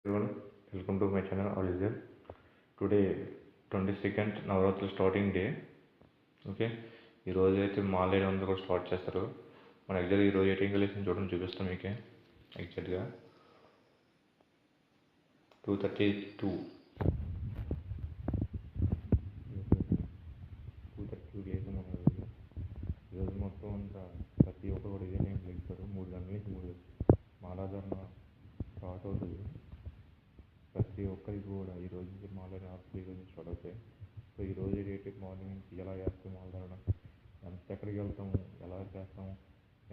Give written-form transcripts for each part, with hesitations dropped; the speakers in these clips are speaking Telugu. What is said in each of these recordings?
Everyone, welcome to my channel All Today 22nd నవరాత్రులు స్టార్టింగ్ డే. ఓకే, ఈరోజు అయితే మాల్ అందరూ కూడా స్టార్ట్ చేస్తారు. మన ఎగ్జాక్ట్గా ఈరోజు 18 కలిసి చూడడం చూపిస్తాం మీకే. ఎగ్జాక్ట్గా 2:32 లేసాం మన ఈరోజు మొత్తం అంతా ప్రతి ఒక్కరు కూడా ఇదే నేను లెగుతారు. 3 గంటల నుంచి 3 మాలాధారణ స్టార్ట్ అవుతుంది. ప్రతి ఒక్కరికి కూడా ఈరోజు నుంచి మాలాధారణ ఈరోజు స్టార్ట్ అవుతాయి. సో ఈరోజు రేపు మార్నింగ్ నుంచి ఎలా చేస్తాం మాలాధారణ, ఎక్కడికి వెళ్తాము, ఎలా చేస్తాము,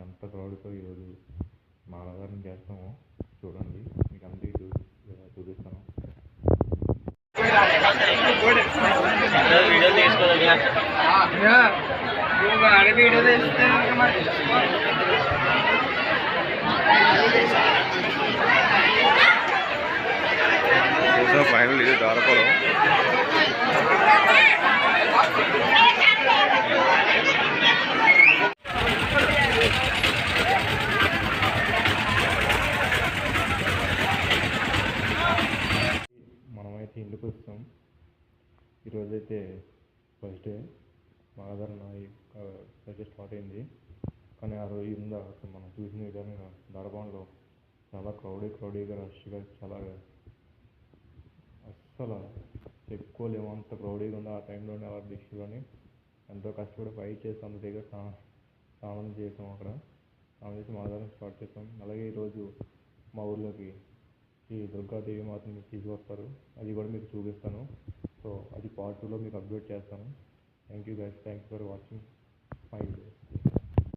ఎంత క్రౌడ్తో ఈరోజు మాలాధారణ చేస్తామో చూడండి. మీకు అంతా ఇటు చూపిస్తాను. ఫైనల్ ఇది దారపడం మనమైతే ఇంటికి వస్తాం. ఈరోజైతే ఫస్ట్ డే మాలాధారణ అయితే స్టార్ట్ అయింది. కానీ ఆ రోజు మనం చూసిన విధంగా దర్బాన్లో చాలా క్రౌడీగా రష్గా చాలా అస్సలు చెప్పుకోలేము, అంత క్రౌడీగా ఉంది. ఆ టైంలోనే ఆ డిస్ట్రిక్ట్లోనే ఎంతో కష్టపడి ఫైట్ చేసి అంత దగ్గర స్నానం చేసాం. అక్కడ స్నానం చేసి మాలాధారణ స్టార్ట్ చేసాం. అలాగే ఈరోజు మా ఊర్లోకి ఈ దుర్గాదేవి మాతని తీసుకొస్తారు. అది కూడా మీకు చూపిస్తాను. సో అది పార్ట్ 2లో మీకు అప్డేట్ చేస్తాను. Thank you guys, thanks for watching my video.